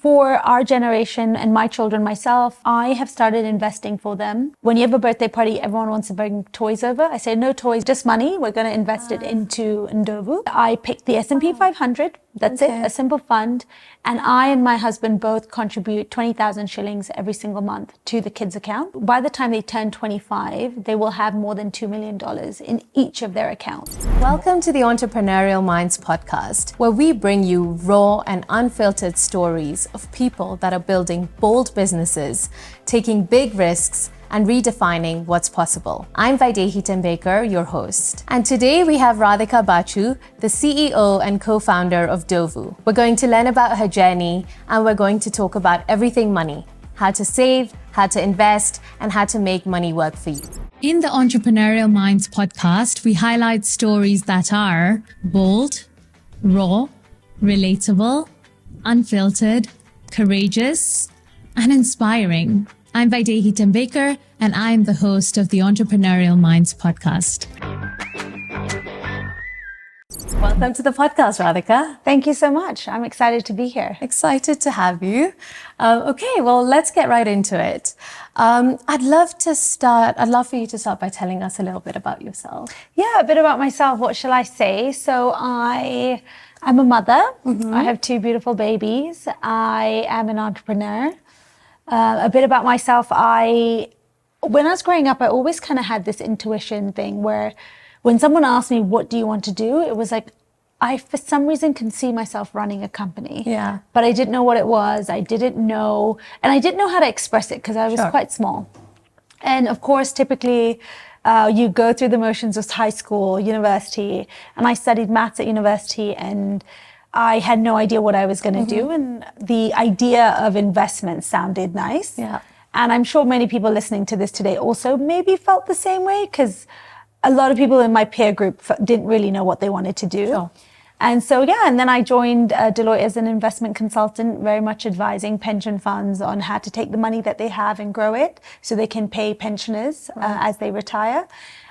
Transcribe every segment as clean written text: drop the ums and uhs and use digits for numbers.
for our generation and my children, myself, I have started investing for them. When you have a birthday party, everyone wants to bring toys over. I say, no toys, just money. We're going to invest it into Ndovu. I picked the S&P 500. That's it, a simple fund. And I and my husband both contribute 20,000 shillings every single month to the kids' account. By the time they turn 25, they will have more than $2 million in each of their accounts. Welcome to the Entrepreneurial Minds podcast, where we bring you raw and unfiltered stories of people that are building bold businesses, taking big risks, and redefining what's possible. I'm Vaidehi Tembekar, your host. And today we have Radhika Bhachu, the CEO and co-founder of Ndovu. We're going to learn about her journey, and we're going to talk about everything money, how to save, how to invest, and how to make money work for you. In the Entrepreneurial Minds podcast, we highlight stories that are bold, raw, relatable, unfiltered, courageous, and inspiring. I'm Vaidehi Tembekar, and I'm the host of the Entrepreneurial Minds podcast. Welcome to the podcast, Radhika. Thank you so much. I'm excited to be here. Excited to have you. Okay, well, let's get right into it. I'd love for you to start by telling us a little bit about yourself. Yeah, a bit about myself. What shall I say? So I'm a mother. I have two beautiful babies. I am an entrepreneur. A bit about myself. When I was growing up, I always kind of had this intuition thing where when someone asked me, what do you want to do? It was like, I, for some reason, can see myself running a company. Yeah. But I didn't know what it was. I didn't know. And I didn't know how to express it because I was quite small. And of course, typically, you go through the motions of high school, university. And I studied maths at university, and I had no idea what I was going to do. And the idea of investment sounded nice. Yeah. And I'm sure many people listening to this today also maybe felt the same way, because a lot of people in my peer group didn't really know what they wanted to do. Sure. And so, and then I joined Deloitte as an investment consultant, very much advising pension funds on how to take the money that they have and grow it so they can pay pensioners as they retire.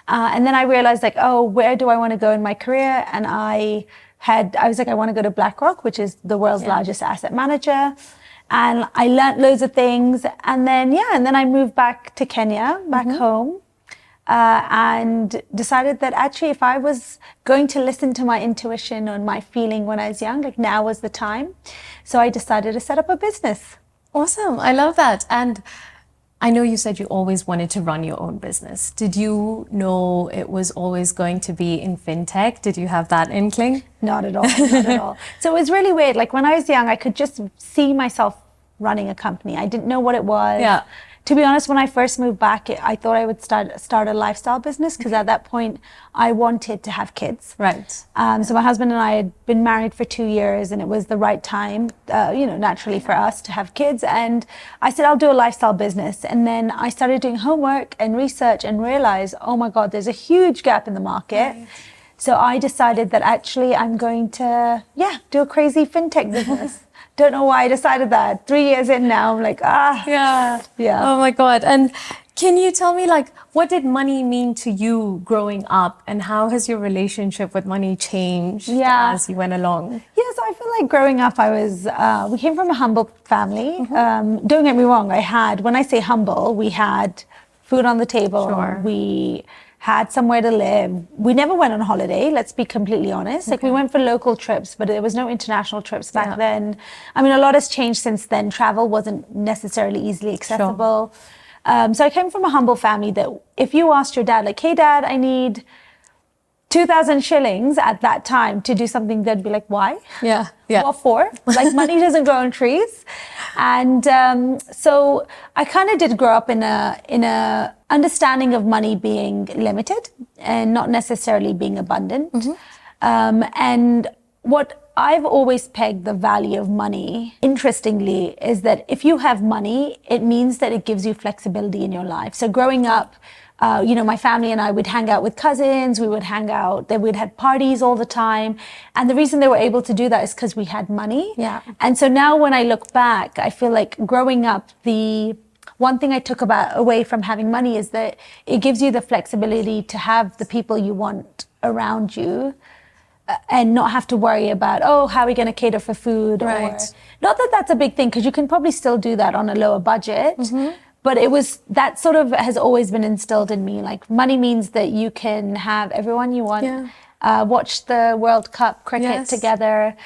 And then I realized, like, where do I want to go in my career? And I was like, I want to go to BlackRock, which is the world's largest asset manager. And I learned loads of things. And then, I moved back to Kenya, back home, and decided that actually if I was going to listen to my intuition and my feeling when I was young, like now was the time. So I decided to set up a business. Awesome. I love that. And I know you said you always wanted to run your own business. Did you know it was always going to be in fintech? Did you have that inkling? Not at all, not at all. So it was really weird. Like when I was young, I could just see myself running a company. I didn't know what it was. Yeah. To be honest, when I first moved back, I thought I would start a lifestyle business, because at that point I wanted to have kids. Right. So my husband and I had been married for 2 years, and it was the right time, naturally for us to have kids. And I said, I'll do a lifestyle business. And then I started doing homework and research and realized, oh my God, there's a huge gap in the market. Right. So I decided that actually I'm going to, do a crazy fintech business. Don't know why I decided that. 3 years in now, I'm like, Yeah. Oh my God. And can you tell me, like, what did money mean to you growing up, and how has your relationship with money changed as you went along? Yes, I feel like growing up, we came from a humble family. Don't get me wrong. When I say humble, we had food on the table. Sure. We had somewhere to live. We never went on holiday, let's be completely honest. Like we went for local trips, but there was no international trips back then. I mean, a lot has changed since then. Travel wasn't necessarily easily accessible. Sure. So I came from a humble family that if you asked your dad, like, hey dad, I need 2,000 shillings at that time to do something, they'd be like, why? Yeah. What for? Like money doesn't grow on trees. And so I kind of did grow up in a understanding of money being limited and not necessarily being abundant. And what I've always pegged the value of money, interestingly, is that if you have money, it means that it gives you flexibility in your life. So growing up, my family and I would hang out with cousins, we'd have parties all the time. And the reason they were able to do that is because we had money. Yeah. And so now when I look back, I feel like growing up, the one thing I took away from having money is that it gives you the flexibility to have the people you want around you and not have to worry about, oh, how are we going to cater for food? Right. Or, not that that's a big thing, because you can probably still do that on a lower budget. But that sort of has always been instilled in me. Like, money means that you can have everyone you want, watch the World Cup cricket together,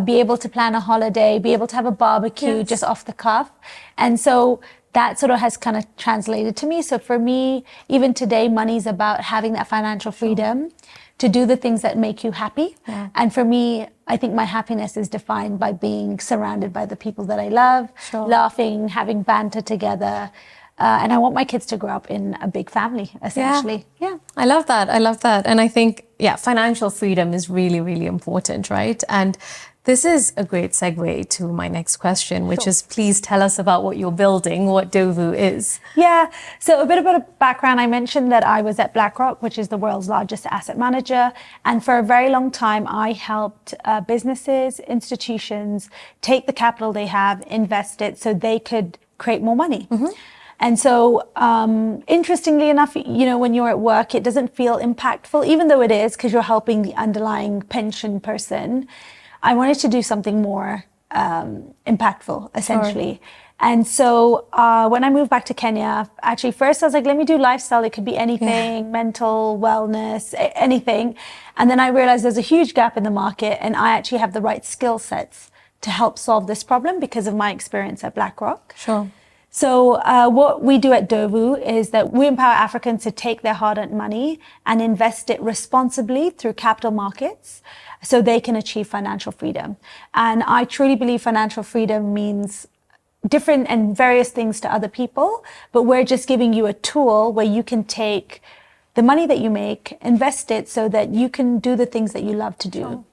be able to plan a holiday, be able to have a barbecue just off the cuff. And so that sort of has kind of translated to me. So for me, even today, money's about having that financial freedom to do the things that make you happy. And for me, I think my happiness is defined by being surrounded by the people that I love, laughing, having banter together. And I want my kids to grow up in a big family, essentially. Yeah. I love that. I love that. And I think, financial freedom is really, really important, right? And this is a great segue to my next question, which is, please tell us about what you're building, what Ndovu is. Yeah, so a bit about a background. I mentioned that I was at BlackRock, which is the world's largest asset manager. And for a very long time, I helped businesses, institutions take the capital they have, invest it so they could create more money. And so, interestingly enough, when you're at work, it doesn't feel impactful, even though it is, because you're helping the underlying pension person. I wanted to do something more impactful, essentially. And so when I moved back to Kenya, actually first I was like, let me do lifestyle. It could be anything, mental wellness, anything. And then I realized there's a huge gap in the market, and I actually have the right skill sets to help solve this problem because of my experience at BlackRock. So what we do at Ndovu is that we empower Africans to take their hard-earned money and invest it responsibly through capital markets so they can achieve financial freedom. And I truly believe financial freedom means different and various things to other people, but we're just giving you a tool where you can take the money that you make, invest it so that you can do the things that you love to do.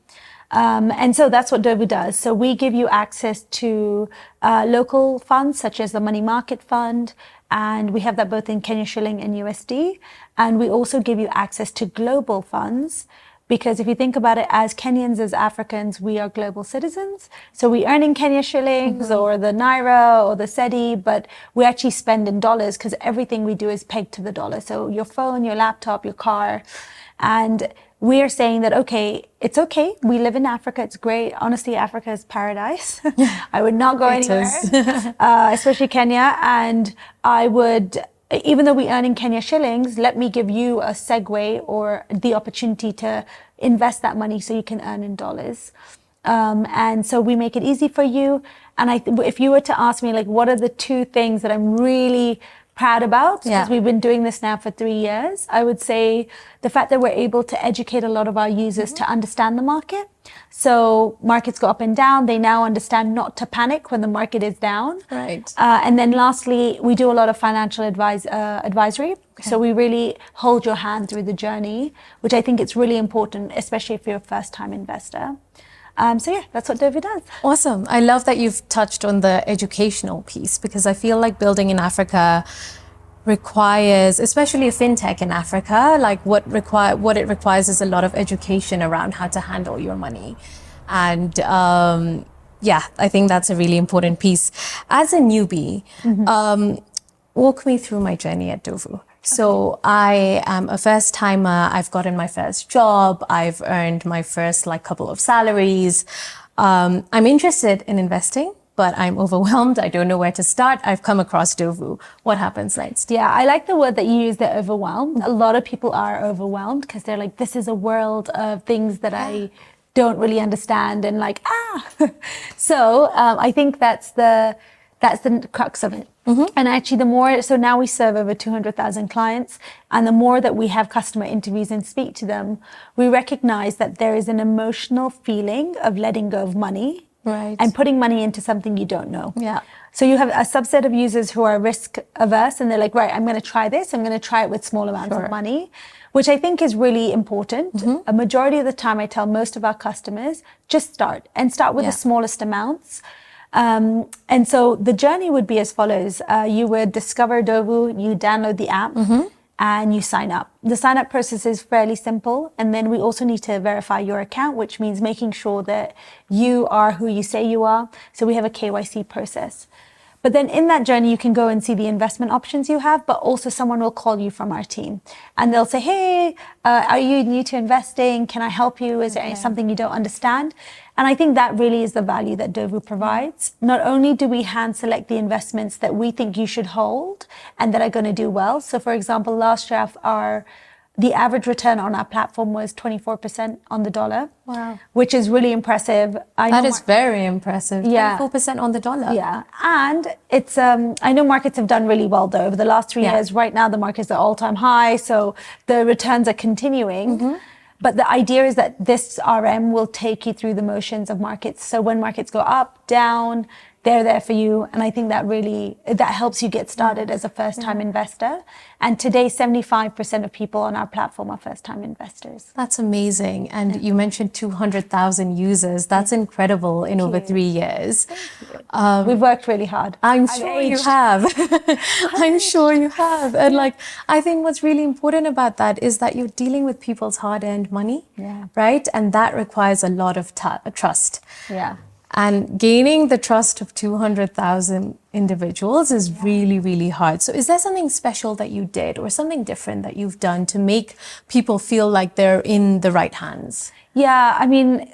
And so that's what Ndovu does. So we give you access to local funds, such as the money market fund, and we have that both in Kenya shilling and USD. And we also give you access to global funds, because if you think about it, as Kenyans, as Africans, we are global citizens. So we earn in Kenya shillings or the Naira or the Cedi, but we actually spend in dollars because everything we do is pegged to the dollar. So your phone, your laptop, your car. And we are saying that, okay, it's okay. We live in Africa. It's great. Honestly, Africa is paradise. I would not go anywhere, especially Kenya. And I would, even though we earn in Kenya shillings, let me give you a segue or the opportunity to invest that money so you can earn in dollars. And so we make it easy for you. And if you were to ask me, like, what are the two things that I'm really proud about, because we've been doing this now for 3 years, I would say the fact that we're able to educate a lot of our users to understand the market. So markets go up and down. They now understand not to panic when the market is down. Right. And then lastly, we do a lot of financial advisory. So we really hold your hand through the journey, which I think it's really important, especially if you're a first-time investor. So yeah, that's what Ndovu does. Awesome. I love that you've touched on the educational piece, because I feel like building in Africa requires, especially a fintech in Africa, like what it requires is a lot of education around how to handle your money. And I think that's a really important piece. As a newbie, walk me through my journey at Ndovu. So I am a first timer. I've gotten my first job. I've earned my first couple of salaries. I'm interested in investing, but I'm overwhelmed. I don't know where to start. I've come across Ndovu. What happens next? Yeah, I like the word that you use, the overwhelmed. A lot of people are overwhelmed because they're like, this is a world of things that I don't really understand, and So I think that's the crux of it. And actually so now we serve over 200,000 clients, and the more that we have customer interviews and speak to them, we recognize that there is an emotional feeling of letting go of money and putting money into something you don't know. So you have a subset of users who are risk averse, and they're like, right, I'm going to try this. I'm going to try it with small amounts of money, which I think is really important. A majority of the time I tell most of our customers, just start with the smallest amounts. And so the journey would be as follows. You would discover Ndovu, you download the app, and you sign up. The sign up process is fairly simple. And then we also need to verify your account, which means making sure that you are who you say you are. So we have a KYC process. But then in that journey, you can go and see the investment options you have, but also someone will call you from our team and they'll say, hey, are you new to investing? Can I help you? Is there something you don't understand? And I think that really is the value that Ndovu provides. Not only do we hand select the investments that we think you should hold and that are going to do well. So for example, last year, the average return on our platform was 24% on the dollar. Wow. Which is really impressive. That is very impressive. Yeah. 24% on the dollar. Yeah. And it's, I know markets have done really well though over the last 3 years. Right now, the markets are all-time high. So the returns are continuing. But the idea is that this RM will take you through the motions of markets. So when markets go up, down, they're there for you. And I think that helps you get started as a first-time investor. And today, 75% of people on our platform are first-time investors. That's amazing. And you mentioned 200,000 users. That's incredible in over 3 years. We've worked really hard. I'm sure you have. I'm sure you have. And I think what's really important about that is that you're dealing with people's hard-earned money, right? And that requires a lot of trust. Yeah. And gaining the trust of 200,000 individuals is really, really hard. So is there something special that you did or something different that you've done to make people feel like they're in the right hands? Yeah, I mean,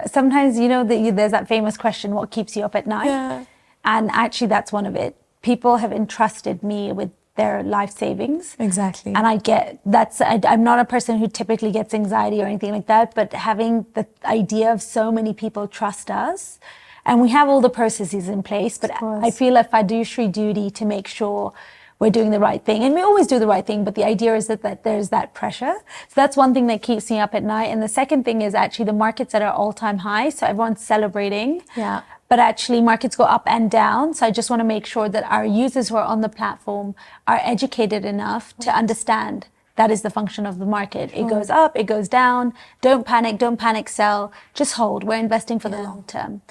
sometimes, there's that famous question, what keeps you up at night? Yeah. And actually, that's one of it. People have entrusted me with their life savings. Exactly. And I'm not a person who typically gets anxiety or anything like that, but having the idea of so many people trust us, and we have all the processes in place, but I feel a fiduciary duty to make sure we're doing the right thing. And we always do the right thing, but the idea is that there's that pressure. So that's one thing that keeps me up at night. And the second thing is actually the markets at our all-time high. So everyone's celebrating. Yeah. But actually markets go up and down. So I just want to make sure that our users who are on the platform are educated enough to understand that is the function of the market. It goes up, it goes down. Don't panic sell. Just hold. We're investing for the long term.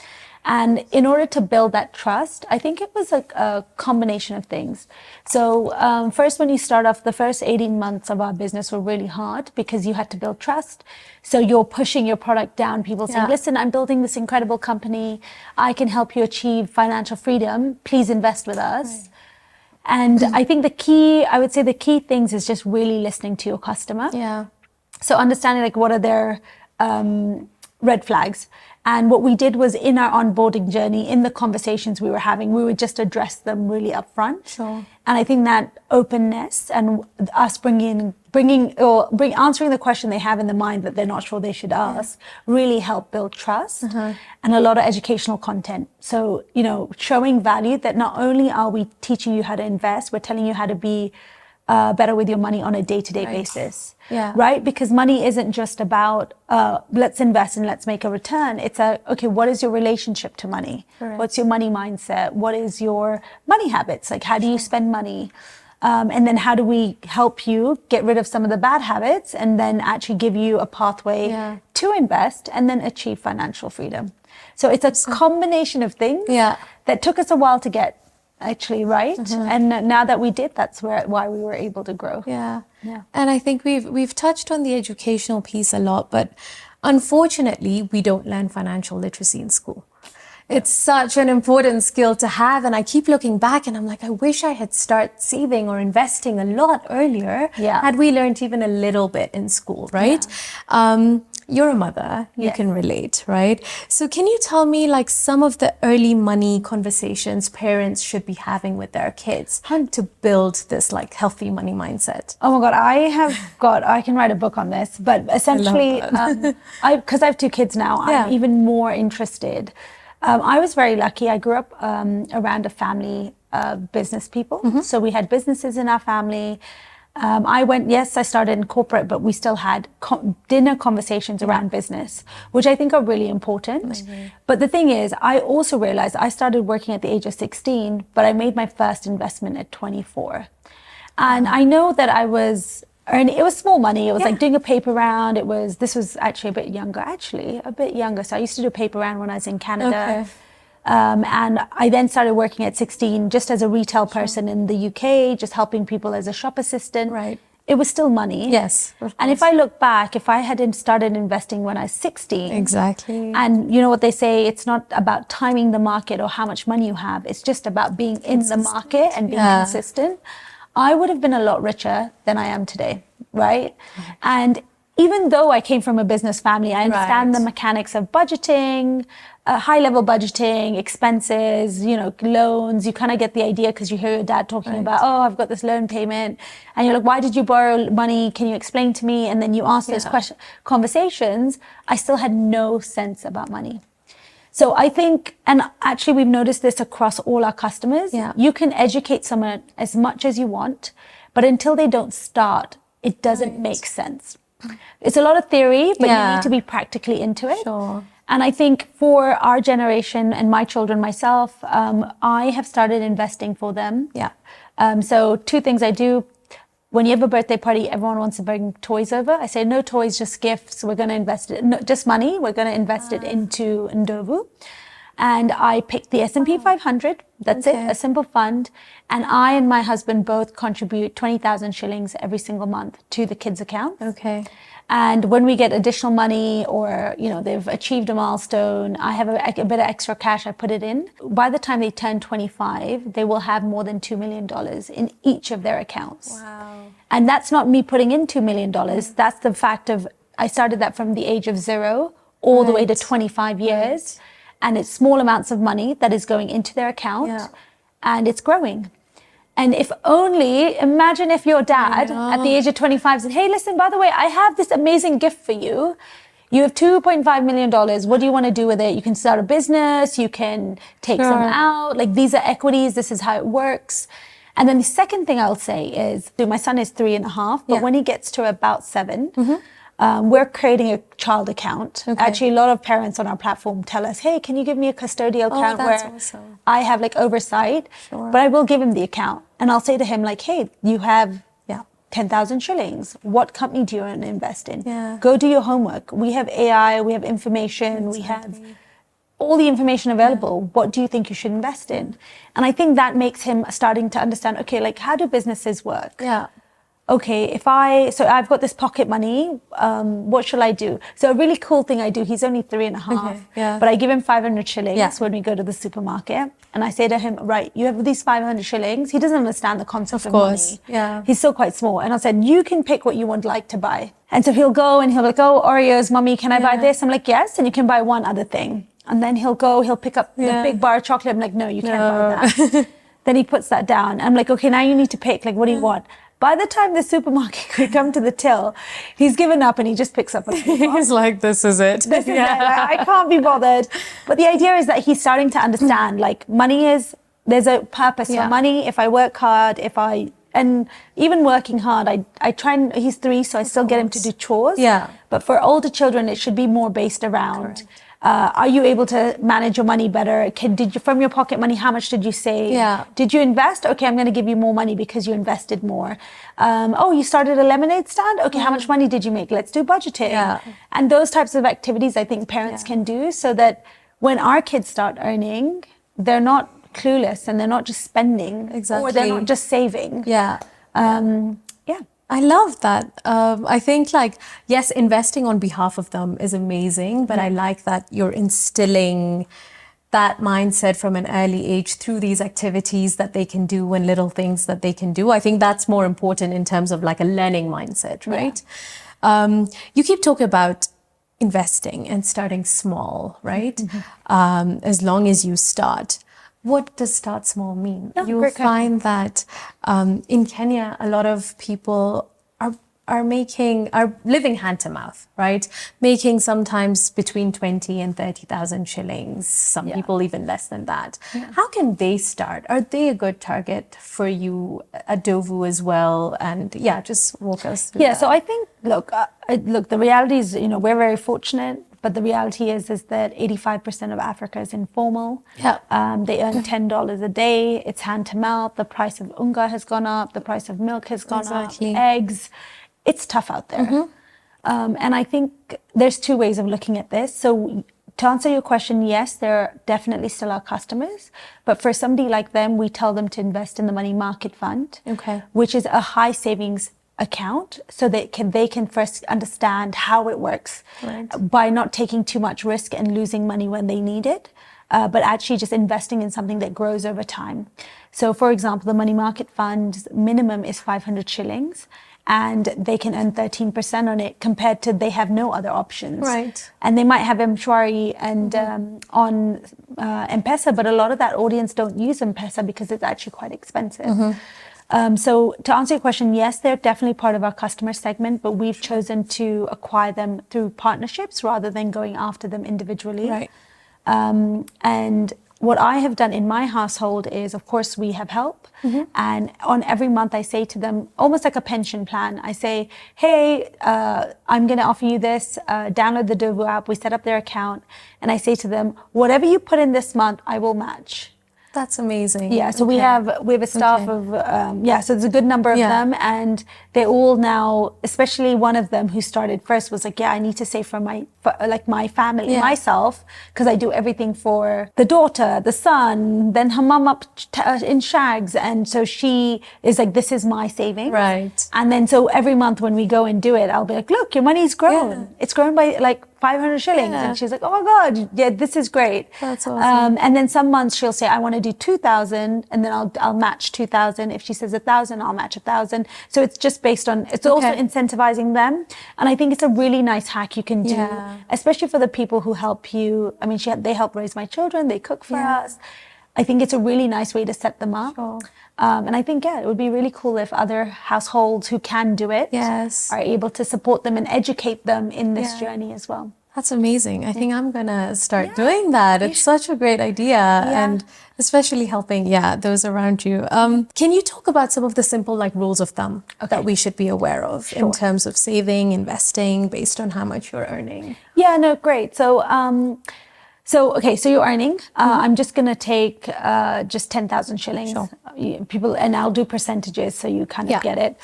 And in order to build that trust, I think it was a combination of things. So first, when you start off, the first 18 months of our business were really hard because you had to build trust. So you're pushing your product down. People saying, listen, I'm building this incredible company. I can help you achieve financial freedom. Please invest with us. Right. And I think the key things is just really listening to your customer. Yeah. So understanding what are their red flags. And what we did was in our onboarding journey, in the conversations we were having, we would just address them really upfront. Sure. And I think that openness and us answering the question they have in the mind that they're not sure they should ask really help build trust and a lot of educational content. So, showing value that not only are we teaching you how to invest, we're telling you how to be better with your money on a day-to-day basis. Yeah. Right? Because money isn't just about, let's invest and let's make a return. It's what is your relationship to money? Correct. What's your money mindset? What is your money habits? How do you spend money? And then how do we help you get rid of some of the bad habits and then actually give you a pathway to invest and then achieve financial freedom? So it's a combination of things that took us a while to get actually right. And now that we did, that's why we were able to grow. Yeah. And I think we've touched on the educational piece a lot, but unfortunately, we don't learn financial literacy in school. It's such an important skill to have. And I keep looking back and I'm like, I wish I had started saving or investing a lot earlier had we learned even a little bit in school, right? You're a mother, you can relate, right? So can you tell me some of the early money conversations parents should be having with their kids to build this healthy money mindset? Oh my God, I can write a book on this, but essentially, because I have 2 kids now, I'm even more interested. I was very lucky. I grew up around a family of business people. So we had businesses in our family. I started in corporate, but we still had dinner conversations around business, which I think are really important. But the thing is, I also realized I started working at the age of 16, but I made my first investment at 24. And I know that it was small money. It was doing a paper round. This was actually a bit younger. So I used to do a paper round when I was in Canada. Okay. And I then started working at 16 just as a retail person in the UK, just helping people as a shop assistant. Right. it was still money. Yes. And if I look back, if I hadn't started investing when I was 16. Exactly. And you know what they say, it's not about timing the market or how much money you have. It's just about being in the market and being consistent. I would have been a lot richer than I am today, right? And even though I came from a business family, I understand the mechanics of budgeting, high-level budgeting, expenses, you know, loans. You kind of get the idea because you hear your dad talking about, oh, I've got this loan payment. And you're like, why did you borrow money? Can you explain to me? And then you ask those conversations. I still had no sense about money. So I think, and actually we've noticed this across all our customers, you can educate someone as much as you want, but until they don't start, it doesn't make sense. It's a lot of theory, but you need to be practically into it. Sure. And I think for our generation and my children, myself, I have started investing for them. So 2 things I do. When you have a birthday party, everyone wants to bring toys over. I say, no toys, just gifts. We're going to invest it, no, just money. We're going to invest it into Ndovu. And I picked the S&P 500. That's it, a simple fund. And I and my husband both contribute 20,000 shillings every single month to the kids' account. Okay. And when we get additional money or, you know, they've achieved a milestone, I have a bit of extra cash, I put it in. By the time they turn 25, they will have more than $2 million in each of their accounts. Wow. And that's not me putting in $2 million. That's the fact of, I started that from the age of 0 all the way to 25 years. And it's small amounts of money that is going into their account and it's growing. And if only, imagine if your dad at the age of 25 said, hey, listen, by the way, I have this amazing gift for you. You have $2.5 million. What do you want to do with it? You can start a business. You can take some out. Like, these are equities. This is how it works. And then the second thing I'll say is, my son is 3.5, but when he gets to about 7, we're creating a child account. Actually, a lot of parents on our platform tell us, hey, can you give me a custodial account where I have like oversight, but I will give him the account. And I'll say to him like, hey, you have 10,000 shillings. What company do you want to invest in? Go do your homework. We have AI, we have information, we have all the information available. What do you think you should invest in? And I think that makes him starting to understand, okay, like, how do businesses work? Okay, so I've got this pocket money, what shall I do? So a really cool thing I do, he's only 3.5, but I give him 500 shillings when we go to the supermarket. And I say to him, right, you have these 500 shillings. He doesn't understand the concept of money. He's still quite small. And I said, you can pick what you would like to buy. And so he'll go and he'll be like, oh, Oreos, mommy, can I buy this? I'm like, yes, and you can buy one other thing. And then he'll pick up the big bar of chocolate. I'm like, no, you can't buy that. Then he puts that down. I'm like, okay, now you need to pick, like, what do you want? By the time the supermarket could come to the till, he's given up and he just picks up a coupon. He's like, this is it. This is it. I can't be bothered. But the idea is that he's starting to understand, like, there's a purpose for money. If I work hard, and even working hard, I try and, he's 3, so I still get him to do chores. But for older children, it should be more based around, are you able to manage your money better? From your pocket money, how much did you save? Did you invest? Okay, I'm going to give you more money because you invested more. Oh, you started a lemonade stand? Okay, how much money did you make? Let's do budgeting. And those types of activities I think parents can do so that when our kids start earning, they're not clueless and they're not just spending or they're not just saving. I love that. I think, like, yes, investing on behalf of them is amazing, but I like that you're instilling that mindset from an early age through these activities that they can do and little things that they can do. I think that's more important in terms of like a learning mindset, right? You keep talking about investing and starting small, right? As long as you start. What does start small mean? You will find that in Kenya, a lot of people are living hand to mouth, right? Making sometimes between 20 and 30,000 shillings. Some people even less than that. How can they start? Are they a good target for you at Ndovu as well? And just walk us through that. So I think, look, the reality is, we're very fortunate. But the reality is that 85% of Africa is informal. They earn $10 a day. It's hand to mouth. The price of unga has gone up. The price of milk has gone up. Eggs. It's tough out there. And I think there's 2 ways of looking at this. So to answer your question, yes, they're definitely still our customers. But for somebody like them, we tell them to invest in the money market fund, which is a high savings account so they can first understand how it works by not taking too much risk and losing money when they need it, but actually just investing in something that grows over time. So for example, the money market fund's minimum is 500 shillings and they can earn 13% on it compared to they have no other options. Right. And they might have M-Shwari and on M-Pesa, but a lot of that audience don't use M-Pesa because it's actually quite expensive. So to answer your question, yes, they're definitely part of our customer segment, but we've chosen to acquire them through partnerships rather than going after them individually. Right. And what I have done in my household is, of course, we have help. And on every month, I say to them, almost like a pension plan, I say, hey, I'm going to offer you this, download the Ndovu app. We set up their account. And I say to them, whatever you put in this month, I will match. That's amazing. Yeah, so we have a staff of, so there's a good number of them, and they all now, especially one of them who started first was like, I need to save for my family, myself, because I do everything for the daughter, the son, then her mum up in shags, and so she is like, this is my savings. Right. And then so every month when we go and do it, I'll be like, look, your money's grown. Yeah. It's grown by like 500 shillings. Yeah. And she's like, oh my God, yeah, this is great. That's awesome. And then some months she'll say, I want to do 2,000, and then I'll match 2,000. If she says 1,000, I'll match 1,000. So it's just based on, it's also incentivizing them. And I think it's a really nice hack you can do, especially for the people who help you. I mean, they help raise my children, they cook for us. I think it's a really nice way to set them up. Sure. And I think, it would be really cool if other households who can do it are able to support them and educate them in this journey as well. That's amazing. I think I'm going to start doing that. It's such a great idea, and especially helping, those around you. Can you talk about some of the simple rules of thumb that we should be aware of in terms of saving, investing based on how much you're earning? Yeah, no, great. So you're earning. I'm just going to take just 10,000 shillings. Sure. And I'll do percentages so you kind of get it.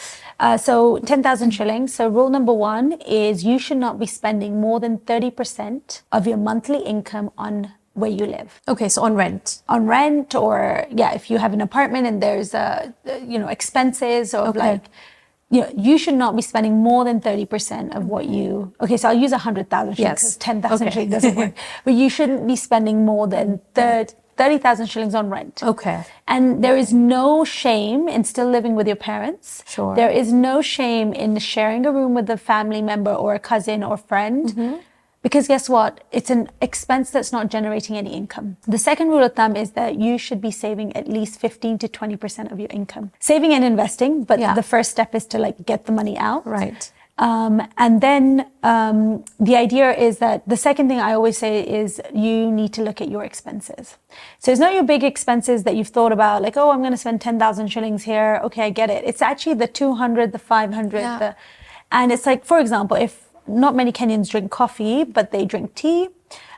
So 10,000 shillings. So rule number one is you should not be spending more than 30% of your monthly income on where you live. Okay, so on rent. On rent, or if you have an apartment and there's expenses or you should not be spending more than 30% of what you... Okay, so I'll use 100,000 shillings because 10,000 shillings doesn't work. But you shouldn't be spending more than 30,000 shillings on rent. Okay. And there is no shame in still living with your parents. Sure. There is no shame in sharing a room with a family member or a cousin or friend. Because guess what? It's an expense that's not generating any income. The second rule of thumb is that you should be saving at least 15 to 20% of your income. Saving and investing, but the first step is to get the money out. Right. And then the idea is that the second thing I always say is you need to look at your expenses. So it's not your big expenses that you've thought about, like, oh, I'm going to spend 10,000 shillings here. Okay, I get it. It's actually the 200, the 500. And it's like, for example, if not many Kenyans drink coffee, but they drink tea.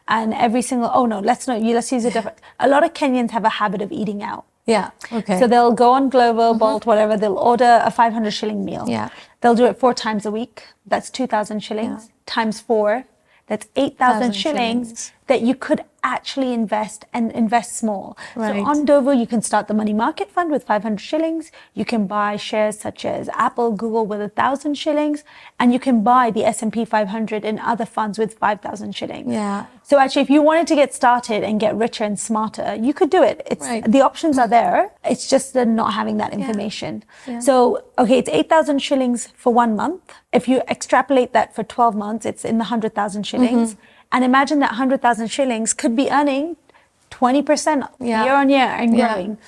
And every single, let's use a different. A lot of Kenyans have a habit of eating out. Yeah, okay. So they'll go on Glovo, Bolt, whatever, they'll order a 500 shilling meal. Yeah. They'll do it 4 times a week. That's 2,000 shillings. Times 4, that's 8,000 shillings that you could actually invest and invest small. Right. So on Ndovu, you can start the money market fund with 500 shillings. You can buy shares such as Apple, Google with 1,000 shillings, and you can buy the S&P 500 and other funds with 5,000 shillings. Yeah. So actually, if you wanted to get started and get richer and smarter, you could do it. The options are there. It's just not having that information. Yeah. So, it's 8,000 shillings for 1 month. If you extrapolate that for 12 months, it's in the 100,000 shillings. And imagine that 100,000 shillings could be earning 20% year on year and growing.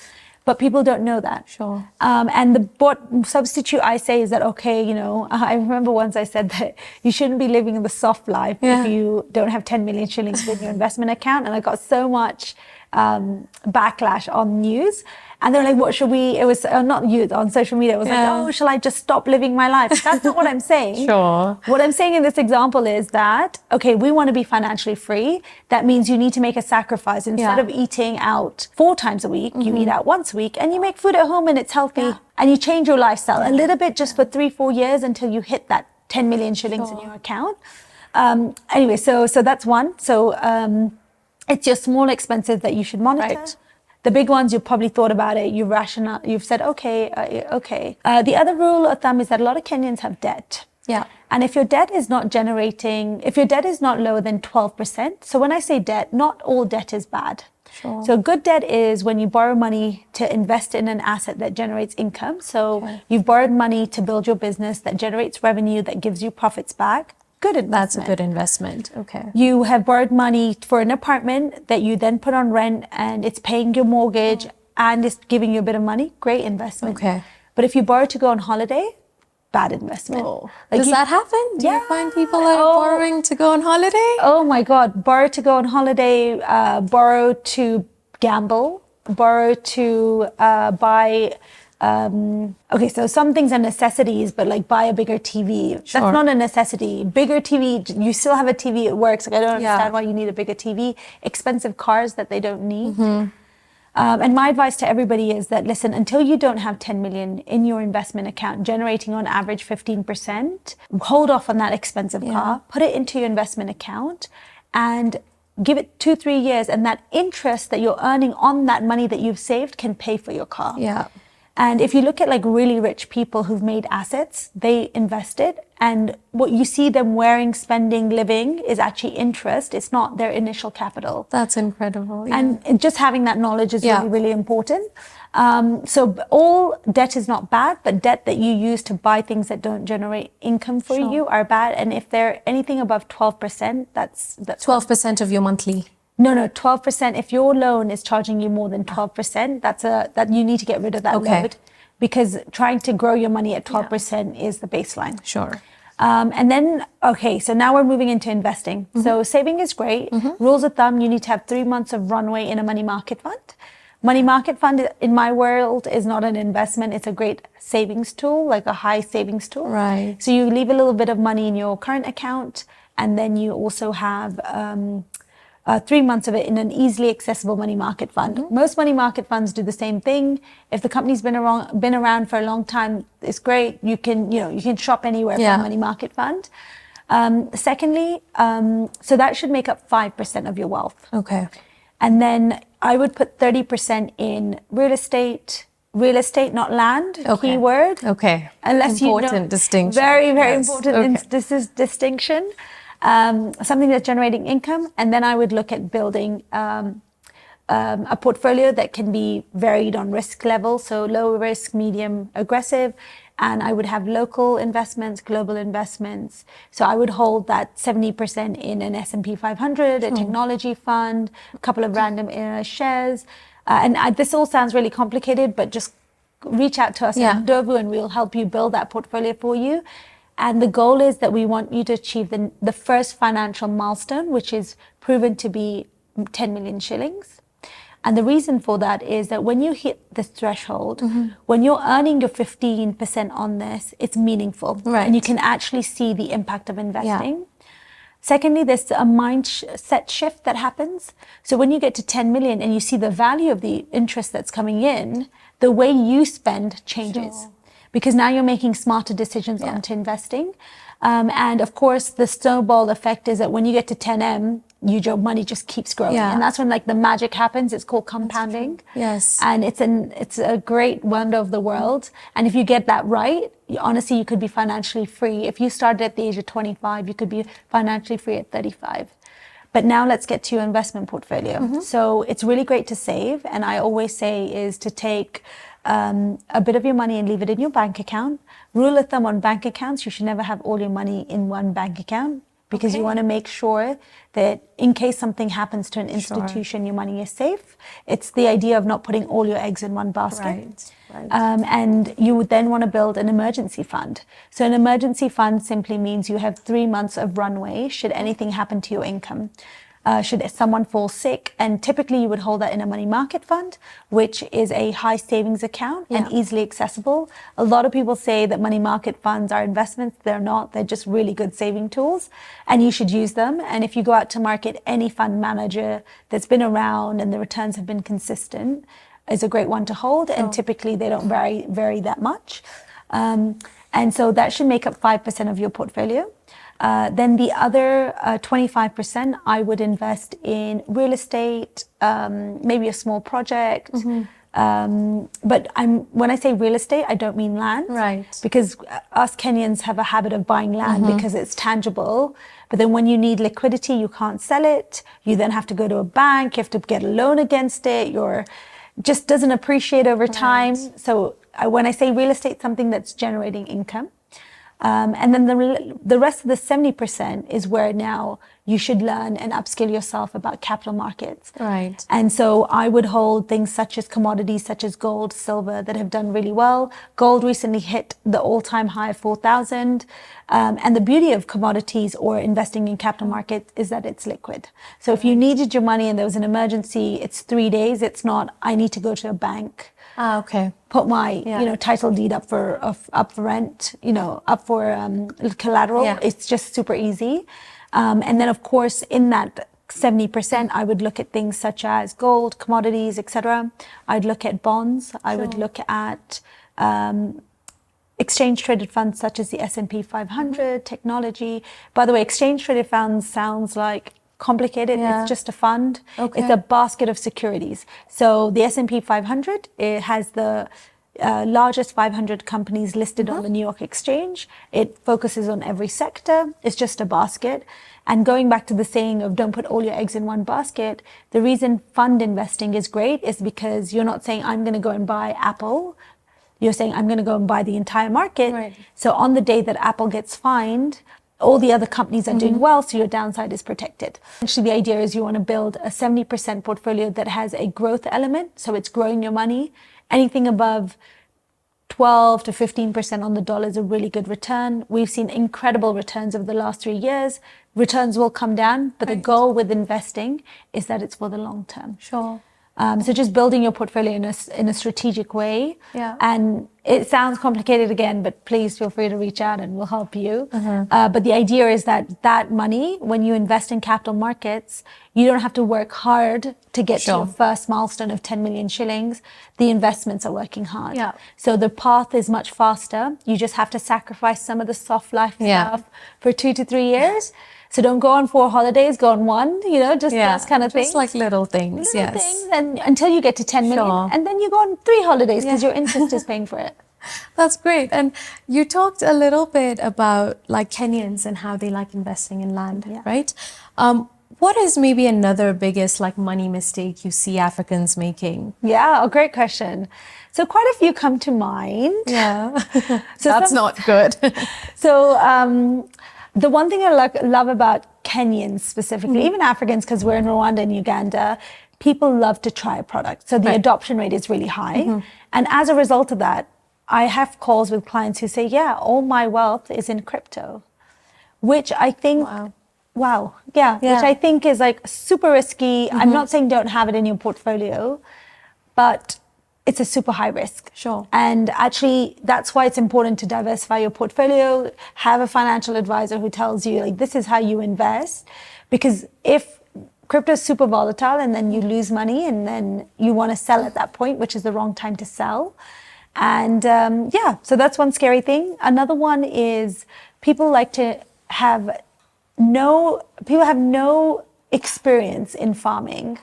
But people don't know that. Sure. And what substitute I say is that, I remember once I said that you shouldn't be living the soft life if you don't have 10 million shillings in your investment account. And I got so much backlash on news. And they're like, what should we, it was not you, on social media, it was like, shall I just stop living my life? That's not what I'm saying. Sure. What I'm saying in this example is that, we want to be financially free. That means you need to make a sacrifice. Instead of eating out 4 times a week, you eat out once a week and you make food at home and it's healthy. And you change your lifestyle a little bit just for 3-4 years until you hit that 10 million shillings in your account. Anyway, so that's one. So it's your small expenses that you should monitor. Right. The big ones, you've probably thought about it, you've said, okay. The other rule of thumb is that a lot of Kenyans have debt. Yeah. And if your debt is not lower than 12%, so when I say debt, not all debt is bad. Sure. So good debt is when you borrow money to invest in an asset that generates income. So you've borrowed money to build your business that generates revenue, that gives you profits back. Good investment. That's a good investment. Okay. You have borrowed money for an apartment that you then put on rent and it's paying your mortgage and it's giving you a bit of money. Great investment. Okay. But if you borrow to go on holiday, bad investment. Oh. Does that happen? Do you find people are borrowing to go on holiday? Oh my God. Borrow to go on holiday, borrow to gamble, borrow to buy... okay, so some things are necessities, but like buy a bigger TV. Sure. That's not a necessity. Bigger TV, you still have a TV, it works. Like I don't understand why you need a bigger TV. Expensive cars that they don't need. And my advice to everybody is that, listen, until you don't have 10 million in your investment account, generating on average 15%, hold off on that expensive car, put it into your investment account and give it 2-3 years. And that interest that you're earning on that money that you've saved can pay for your car. Yeah. And if you look at like really rich people who've made assets, they invested, and what you see them wearing, spending, living is actually interest. It's not their initial capital. That's incredible. Yeah. And just having that knowledge is really, really important. So all debt is not bad, but debt that you use to buy things that don't generate income for you are bad. And if they're anything above 12%, that's 12% of your monthly. No, 12%. If your loan is charging you more than 12%, that you need to get rid of that load, because trying to grow your money at 12% is the baseline. Sure. And then, so now we're moving into investing. So saving is great. Rules of thumb, you need to have 3 months of runway in a money market fund. Money market fund, in my world, is not an investment. It's a great savings tool, like a high savings tool. Right. So you leave a little bit of money in your current account, and then you also have 3 months of it in an easily accessible money market fund. Most money market funds do the same thing. If the company's been around for a long time, it's great. You can shop anywhere for a money market fund. Secondly, so that should make up 5% of your wealth. Okay. And then I would put 30% in real estate, not land, keyword. Okay. Unless important distinction. Very, very important. This is distinction. Something that's generating income. And then I would look at building a portfolio that can be varied on risk level. So low risk, medium, aggressive. And I would have local investments, global investments. So I would hold that 70% in an S&P 500, a technology fund, a couple of random shares. This all sounds really complicated, but just reach out to us at Ndovu and we'll help you build that portfolio for you. And the goal is that we want you to achieve the first financial milestone, which is proven to be 10 million shillings. And the reason for that is that when you hit this threshold, when you're earning your 15% on this, it's meaningful. Right. And you can actually see the impact of investing. Yeah. Secondly, there's a mindset shift that happens. So when you get to 10 million and you see the value of the interest that's coming in, the way you spend changes. Sure. Because now you're making smarter decisions onto investing. And of course, the snowball effect is that when you get to 10M, your money just keeps growing. And that's when like the magic happens. It's called compounding. Yes. And it's a great wonder of the world. And if you get that right, honestly, you could be financially free. If you started at the age of 25, you could be financially free at 35. But now let's get to your investment portfolio. So it's really great to save. And I always say is to take a bit of your money and leave it in your bank account. Rule of thumb on bank accounts, you should never have all your money in one bank account, because you want to make sure that in case something happens to an institution, your money is safe. It's the idea of not putting all your eggs in one basket. Right. And you would then want to build an emergency fund. So an emergency fund simply means you have 3 months of runway should anything happen to your income. Should someone fall sick, and typically you would hold that in a money market fund, which is a high savings account and easily accessible. A lot of people say that money market funds are investments. They're not. They're just really good saving tools, and you should use them. And if you go out to market, any fund manager that's been around and the returns have been consistent is a great one to hold. And typically they don't vary that much. And so that should make up 5% of your portfolio. Then the other 25%, I would invest in real estate, maybe a small project. But when I say real estate, I don't mean land. Right. Because us Kenyans have a habit of buying land because it's tangible. But then when you need liquidity, you can't sell it. You then have to go to a bank. You have to get a loan against it. Just doesn't appreciate over time. Right. So when I say real estate, something that's generating income. And then the rest of the 70% is where now you should learn and upskill yourself about capital markets. Right. And so I would hold things such as commodities, such as gold, silver, that have done really well. Gold recently hit the all-time high of 4,000. And the beauty of commodities or investing in capital markets is that it's liquid. So if you needed your money and there was an emergency, it's 3 days. It's not, I need to go to a bank. Okay. Put my, title deed up for rent, up for collateral. Yeah. It's just super easy. And then, of course, in that 70%, I would look at things such as gold, commodities, etc. I'd look at bonds. I would look at exchange-traded funds such as the S&P 500, technology. By the way, exchange-traded funds sounds like complicated. Yeah. It's just a fund. Okay. It's a basket of securities. So the S&P 500, it has the largest 500 companies listed on the New York Exchange. It focuses on every sector. It's just a basket. And going back to the saying of don't put all your eggs in one basket, the reason fund investing is great is because you're not saying I'm going to go and buy Apple. You're saying I'm going to go and buy the entire market. Right. So on the day that Apple gets fined, all the other companies are doing well, so your downside is protected. Actually, the idea is you want to build a 70% portfolio that has a growth element, so it's growing your money. Anything above 12 to 15% on the dollar is a really good return. We've seen incredible returns over the last 3 years. Returns will come down, but the goal with investing is that it's for the long term. Sure. So just building your portfolio in a strategic way. Yeah. And it sounds complicated again, but please feel free to reach out and we'll help you. But the idea is that money, when you invest in capital markets, you don't have to work hard to get to your first milestone of 10 million shillings. The investments are working hard. Yeah. So the path is much faster. You just have to sacrifice some of the soft life stuff for 2 to 3 years. So don't go on 4 holidays, go on 1, just those kind of things. Just like little things, Little things, and until you get to 10 million. Sure. And then you go on 3 holidays because your interest is paying for it. That's great. And you talked a little bit about like Kenyans and how they like investing in land, right? What is maybe another biggest like money mistake you see Africans making? Yeah, a great question. So quite a few come to mind. Yeah, So that's not good. So the one thing I love about Kenyans specifically, even Africans, because we're in Rwanda and Uganda, people love to try a product. So the adoption rate is really high. And as a result of that, I have calls with clients who say, yeah, all my wealth is in crypto, which I think, which I think is like super risky. I'm not saying don't have it in your portfolio, but it's a super high risk. Sure. And actually, that's why it's important to diversify your portfolio, have a financial advisor who tells you, like, this is how you invest. Because if crypto is super volatile and then you lose money and then you want to sell at that point, which is the wrong time to sell. And so that's one scary thing. Another one is people have no experience in farming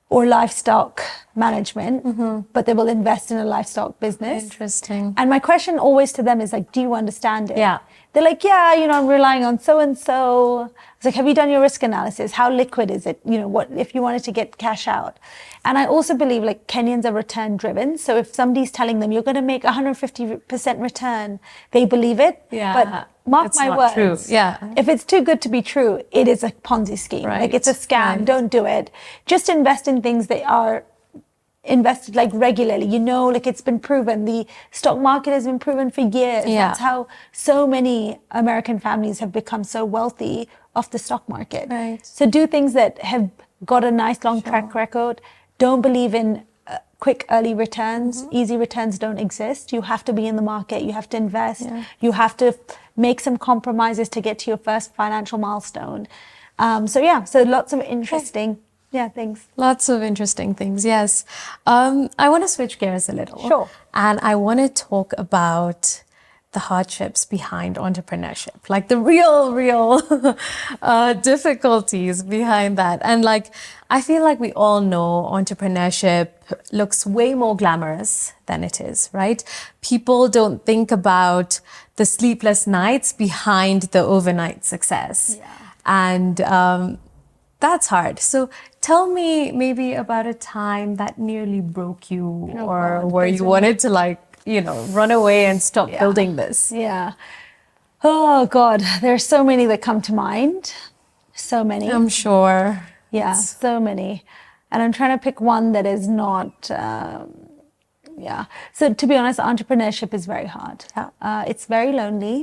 or livestock management, but they will invest in a livestock business. Interesting. And my question always to them is like, do you understand it? Yeah. They're like, yeah, I'm relying on so-and-so. It's like, have you done your risk analysis? How liquid is it? What if you wanted to get cash out? And I also believe like Kenyans are return driven. So if somebody's telling them you're going to make 150% return, they believe it. Yeah. But mark It's my not words. true. Yeah. If it's too good to be true, it is a Ponzi scheme. Right. Like it's a scam. Right. Don't do it. Just invest in things that are invested like regularly, like it's been proven. The stock market has been proven for years. Yeah. That's how so many American families have become so wealthy off the stock market. Right. So do things that have got a nice long track record. Don't believe in quick early returns. Easy returns don't exist. You have to be in the market. You have to invest. Yeah. You have to make some compromises to get to your first financial milestone. So lots of interesting things. Lots of interesting things, yes. I want to switch gears a little. Sure. And I want to talk about the hardships behind entrepreneurship, like the real difficulties behind that. And like, I feel like we all know entrepreneurship looks way more glamorous than it is, right? People don't think about the sleepless nights behind the overnight success. Yeah. And that's hard. So tell me maybe about a time that nearly broke you, or God, where you wanted to like, run away and stop Yeah. building this. Yeah. Oh God, there's so many that come to mind. So many. I'm sure. Yeah, so many. And I'm trying to pick one that is not, So to be honest, entrepreneurship is very hard. Yeah. It's very lonely,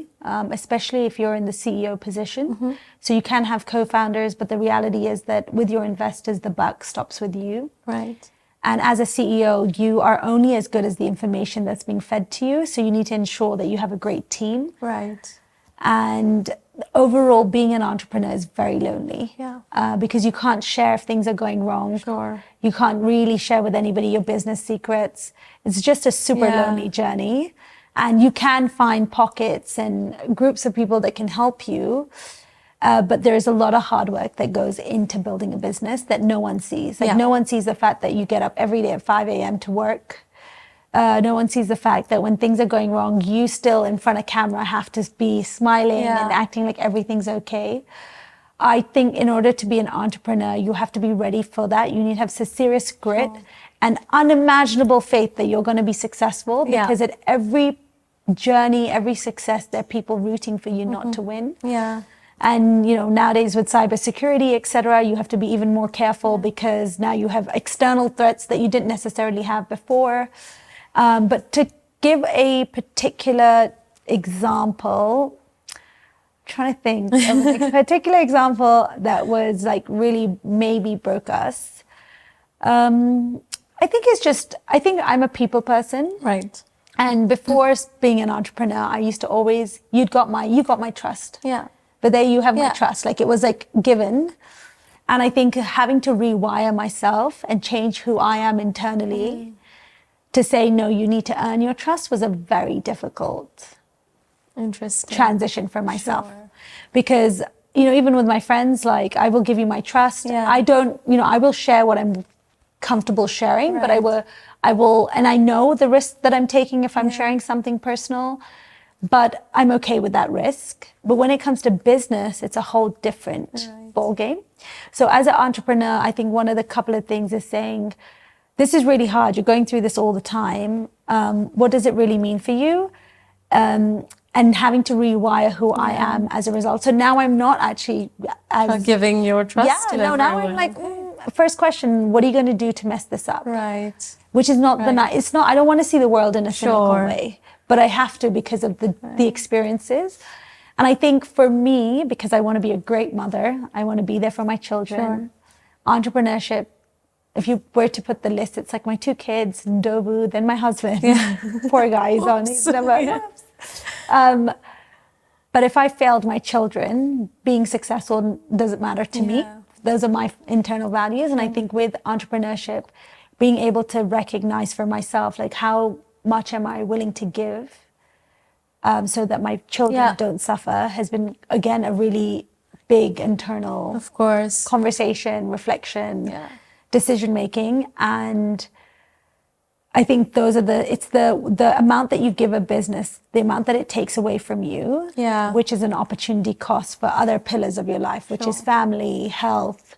especially if you're in the CEO position. So you can have co-founders, but the reality is that with your investors, the buck stops with you. Right. And as a CEO, you are only as good as the information that's being fed to you. So you need to ensure that you have a great team. Right. And overall, being an entrepreneur is very lonely. Yeah. Because you can't share if things are going wrong. Sure. You can't really share with anybody your business secrets. It's just a super lonely journey. And you can find pockets and groups of people that can help you. But there's a lot of hard work that goes into building a business that no one sees. Like no one sees the fact that you get up every day at 5 a.m. to work. No one sees the fact that when things are going wrong, you still in front of camera have to be smiling and acting like everything's okay. I think in order to be an entrepreneur, you have to be ready for that. You need to have serious grit and unimaginable faith that you're going to be successful, because at every journey, every success, there are people rooting for you not to win. Yeah. And, nowadays with cybersecurity, et cetera, you have to be even more careful because now you have external threats that you didn't necessarily have before. But to give a particular example, I'm trying to think of a particular example that was like really maybe broke us. I think I'm a people person. Right. And before being an entrepreneur, I used to always, you got my trust. Yeah. But there you have my trust. Like it was like given. And I think having to rewire myself and change who I am internally to say, no, you need to earn your trust was a very difficult transition for myself. Sure. Because, even with my friends, like I will give you my trust. Yeah. I don't, I will share what I'm comfortable sharing, but I will, and I know the risk that I'm taking if I'm sharing something personal. But I'm okay with that risk. But when it comes to business, it's a whole different ball game. So as an entrepreneur, I think one of the couple of things is saying, this is really hard. You're going through this all the time. What does it really mean for you? And having to rewire who I am as a result. So now I'm not actually as giving your trust to now I'm like, first question, what are you going to do to mess this up? Right. Which is not it's not, I don't want to see the world in a cynical way. But I have to because of the experiences. And I think for me, because I want to be a great mother, I want to be there for my children. Entrepreneurship, if you were to put the list, it's like my 2 kids, Ndovu, then my husband. Poor guy, he's on. He's never. But if I failed my children, being successful doesn't matter to me. Those are my internal values. And I think with entrepreneurship, being able to recognize for myself, like how much am I willing to give so that my children don't suffer has been, again, a really big internal conversation, reflection, decision-making. And I think those are it's the amount that you give a business, the amount that it takes away from you, which is an opportunity cost for other pillars of your life, which is family, health.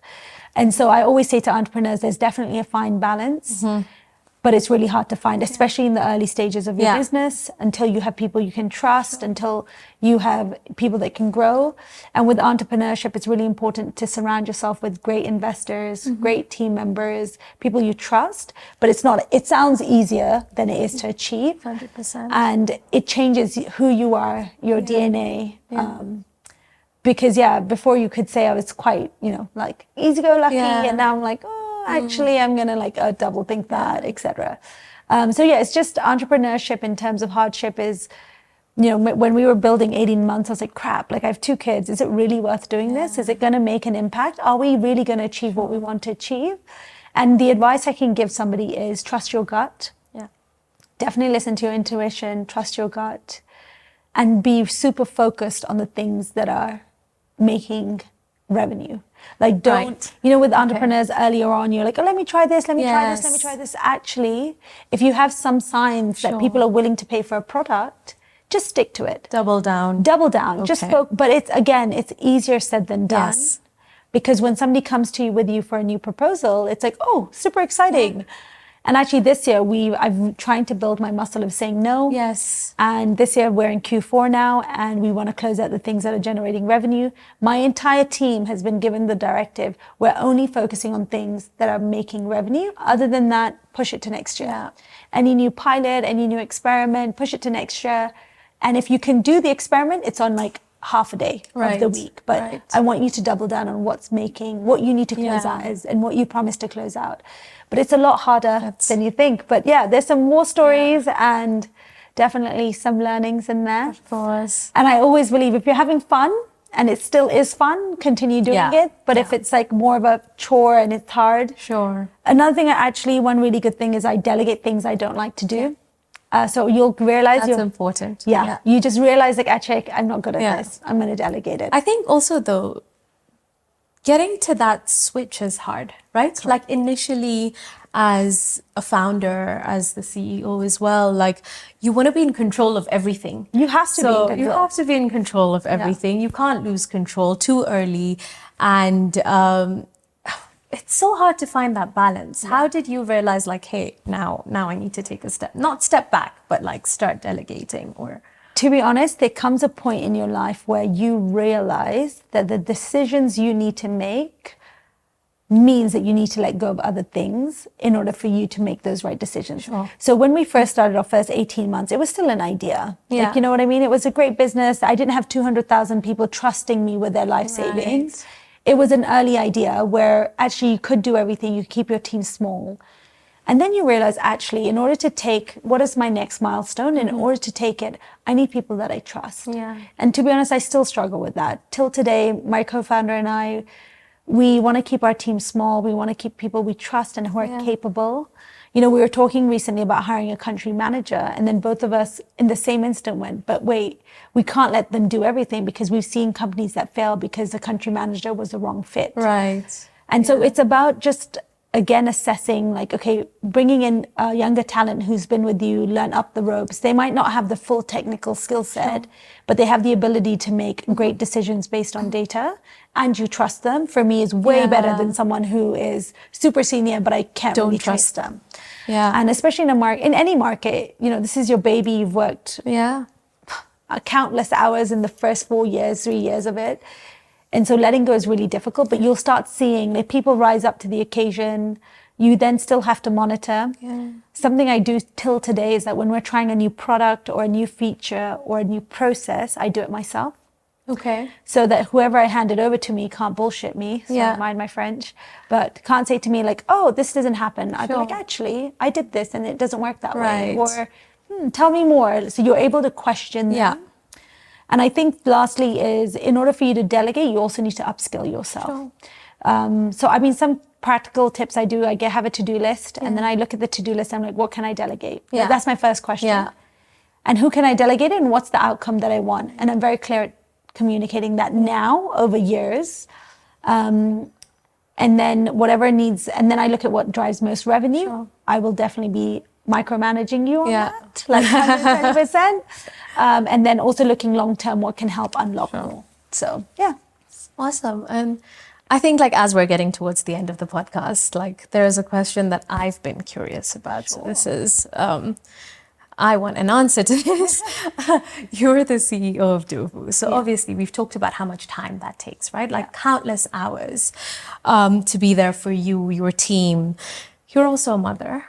And so I always say to entrepreneurs, there's definitely a fine balance. But it's really hard to find, especially in the early stages of your business, until you have people you can trust, until you have people that can grow. And with entrepreneurship, it's really important to surround yourself with great investors, great team members, people you trust. But it sounds easier than it is to achieve. 100%. And it changes who you are, your DNA. Because before you could say I was quite, like easy-go-lucky, and now I'm like, actually, I'm going to double think that, etc. It's just entrepreneurship in terms of hardship is, when we were building 18 months, I was like, crap, like I have 2 kids. Is it really worth doing this? Is it going to make an impact? Are we really going to achieve what we want to achieve? And the advice I can give somebody is trust your gut. Definitely listen to your intuition, trust your gut. and be super focused on the things that are making revenue. Like don't, with entrepreneurs earlier on, you're like, oh, let me try this, let me try this, let me try this. Actually, if you have some signs that people are willing to pay for a product, just stick to it. Double down. Okay. But it's easier said than done. Yes. Because when somebody comes to you with you for a new proposal, it's like, oh, super exciting. Yeah. And actually this year, I'm trying to build my muscle of saying no. Yes. And this year we're in Q4 now, and we want to close out the things that are generating revenue. My entire team has been given the directive. We're only focusing on things that are making revenue. Other than that, push it to next year. Yeah. Any new pilot, any new experiment, push it to next year. And if you can do the experiment, it's on like half a day of the week. But I want you to double down on what you need to close out is, and what you promised to close out. But it's a lot harder than you think. But yeah, there's some more stories and definitely some learnings in there. Of course. And I always believe if you're having fun and it still is fun, continue doing it. But if it's like more of a chore and it's hard. Sure. Another thing, one really good thing is I delegate things I don't like to do. So you'll realize that's important. Yeah. You just realize like, actually, I'm not good at this. I'm going to delegate it. I think also though, getting to that switch is hard, right? Like initially as a founder, as the CEO as well, like you want to be in control of everything. You have to be in control. You have to be in control of everything. You can't lose control too early. And it's so hard to find that balance. How did you realize like, hey, now I need to take a not step back, but like start delegating? Or to be honest, there comes a point in your life where you realize that the decisions you need to make means that you need to let go of other things in order for you to make those right decisions. Sure. So when we first started our first 18 months, it was still an idea. Yeah. Like, you know what I mean? It was a great business. I didn't have 200,000 people trusting me with their life savings. It was an early idea where actually you could do everything. You keep your team small. And then you realize, actually, in order to take, what is my next milestone? In order to take it, I need people that I trust. Yeah. And to be honest, I still struggle with that. Till today, my co-founder and I, we want to keep our team small. We want to keep people we trust and who are capable. We were talking recently about hiring a country manager, and then both of us in the same instant went, but wait, we can't let them do everything because we've seen companies that fail because the country manager was the wrong fit. Right. And so it's about just, again, assessing like, okay, bringing in a younger talent who's been with you, learn up the ropes. They might not have the full technical skill set, but they have the ability to make great decisions based on data, and you trust them. For me, is way better than someone who is super senior, but I can't really trust them. Yeah. And especially in any market, this is your baby. You've worked countless hours in the first 3 years of it. And so letting go is really difficult, but you'll start seeing if people rise up to the occasion, you then still have to monitor. Yeah. Something I do till today is that when we're trying a new product or a new feature or a new process, I do it myself. Okay. So that whoever I hand it over to me can't bullshit me. So mind my French, but can't say to me like, oh, this doesn't happen. I'd be like, actually, I did this and it doesn't work that way. Or tell me more. So you're able to question them. Yeah. And I think lastly is, in order for you to delegate, you also need to upskill yourself. Sure. So some practical tips I do, I have a to-do list, and then I look at the to-do list, I'm like, what can I delegate? Yeah. That's my first question. Yeah. And who can I delegate it, and what's the outcome that I want? And I'm very clear at communicating that now over years. And then whatever needs, and then I look at what drives most revenue. Sure. I will definitely be micromanaging you on that, like 120%. And then also looking long-term, what can help unlock more. So, yeah. Awesome. And I think like as we're getting towards the end of the podcast, like there is a question that I've been curious about. Sure. So this is, I want an answer to this. You're the CEO of Ndovu. So obviously we've talked about how much time that takes, right? Like countless hours to be there for you, your team. You're also a mother,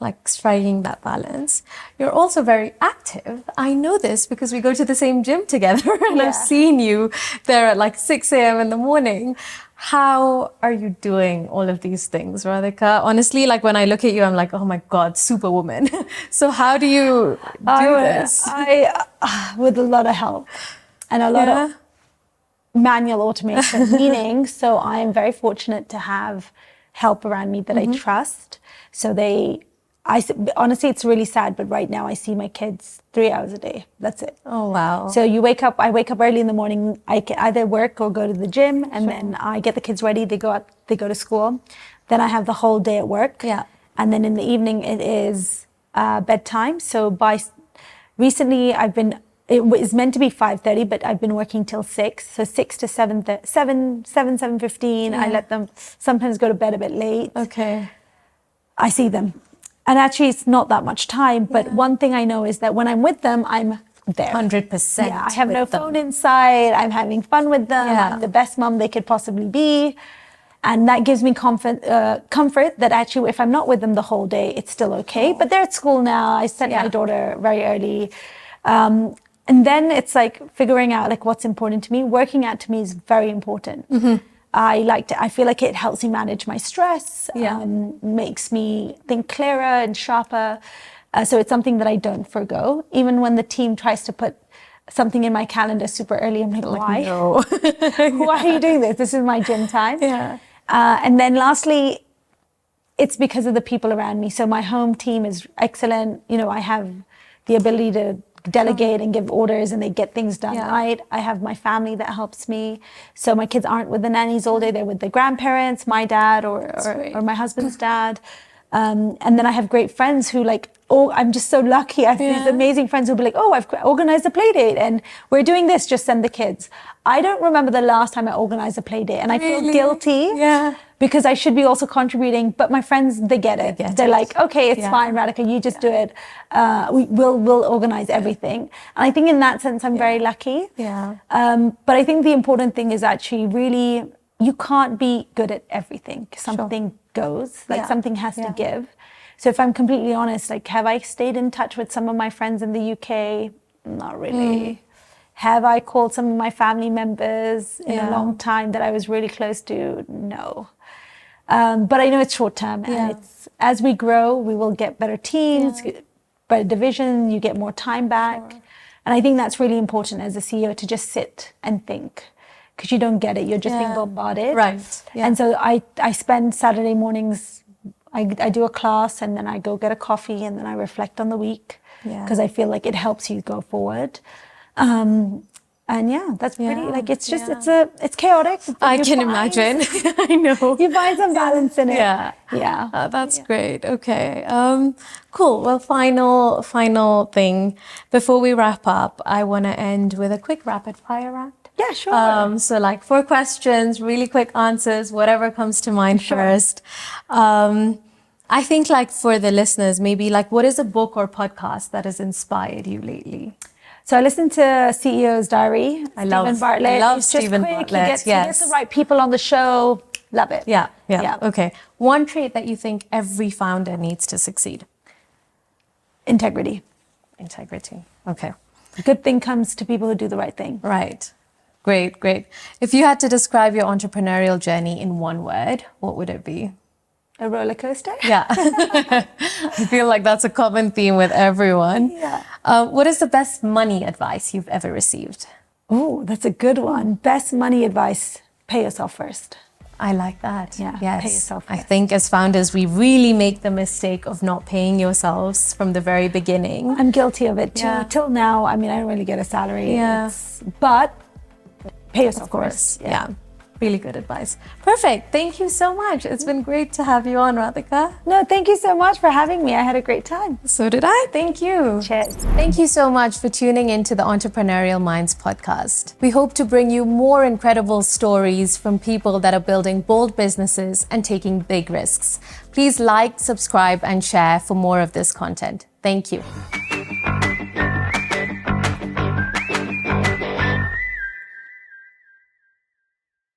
like striking that balance. You're also very active. I know this because we go to the same gym together and I've seen you there at like 6 a.m. in the morning. How are you doing all of these things, Radhika? Honestly, like when I look at you, I'm like, oh my God, superwoman. So how do you do this? With a lot of help and a lot of manual automation, meaning, so I am very fortunate to have help around me that I trust. So honestly, it's really sad, but right now I see my kids 3 hours a day. That's it. Oh, wow. So I wake up early in the morning. I can either work or go to the gym, and then I get the kids ready. They go to school. Then I have the whole day at work. Yeah. And then in the evening it is bedtime. So recently it was meant to be 5:30, but I've been working till 6. So 6 to 7:15. I let them sometimes go to bed a bit late. Okay. I see them. And actually, it's not that much time. But one thing I know is that when I'm with them, I'm there. 100%. Yeah, I have no phone inside. I'm having fun with them. Yeah. I'm the best mom they could possibly be. And that gives me comfort that actually, if I'm not with them the whole day, it's still okay. But they're at school now. I sent my daughter very early. And then it's like figuring out like what's important to me. Working out to me is very important. Mm-hmm. I feel like it helps me manage my stress, makes me think clearer and sharper. So it's something that I don't forgo. Even when the team tries to put something in my calendar super early, I'm like, why? No. Why are you doing this? This is my gym time. Yeah. And then lastly, it's because of the people around me. So my home team is excellent. You know, I have the ability to delegate and give orders and they get things done right. I have my family that helps me. So my kids aren't with the nannies all day. They're with their grandparents, my dad or my husband's dad. And then I have great friends who like, I'm just so lucky. I have these amazing friends who'll be like, I've organized a play date and we're doing this, just send the kids. I don't remember the last time I organized a play date and I feel guilty because I should be also contributing, but my friends, they get it. They're like, okay, it's fine, Radhika, you just do it. We'll organize everything. And I think in that sense, I'm very lucky. But I think the important thing is actually really, you can't be good at everything. Something goes, like something has to give. So if I'm completely honest, like, have I stayed in touch with some of my friends in the UK? Not really. Have I called some of my family members in a long time that I was really close to? No. But I know it's short term, and it's, as we grow, we will get better teams, better division, you get more time back. And I think that's really important as a CEO to just sit and think, because you don't get it, you're just being bombarded. Right. And so I spend Saturday mornings, I do a class and then I go get a coffee and then I reflect on the week because I feel like it helps you go forward. And that's pretty, like, it's just, it's chaotic. I can imagine. I know. You find some balance in it. That's great. Okay. Cool. Well, final thing. Before we wrap up, I want to end with a quick rapid fire round. Yeah, sure. So like 4 questions, really quick answers, whatever comes to mind first. I think like for the listeners, maybe like what is a book or podcast that has inspired you lately? So I listen to CEO's Diary. I love Stephen Bartlett. He gets the right people on the show. Love it. Yeah. Okay. One trait that you think every founder needs to succeed? Integrity. Okay. Good thing comes to people who do the right thing. Right. Great. If you had to describe your entrepreneurial journey in one word, what would it be? A roller coaster? Yeah. I feel like that's a common theme with everyone. Yeah. What is the best money advice you've ever received? Oh, that's a good one. Best money advice, pay yourself first. I like that. Yeah, yes. pay yourself I first. think as founders, we really make the mistake of not paying yourselves from the very beginning. I'm guilty of it too. Yeah. Till now, I mean, I don't really get a salary. Yeah. But pay yourself Of course. first. Yeah. Really good advice. Perfect. Thank you so much. It's been great to have you on, Radhika. No, thank you so much for having me. I had a great time. So did I. Thank you. Cheers. Thank you so much for tuning into the Entrepreneurial Minds podcast. We hope to bring you more incredible stories from people that are building bold businesses and taking big risks. Please like, subscribe, and share for more of this content. Thank you.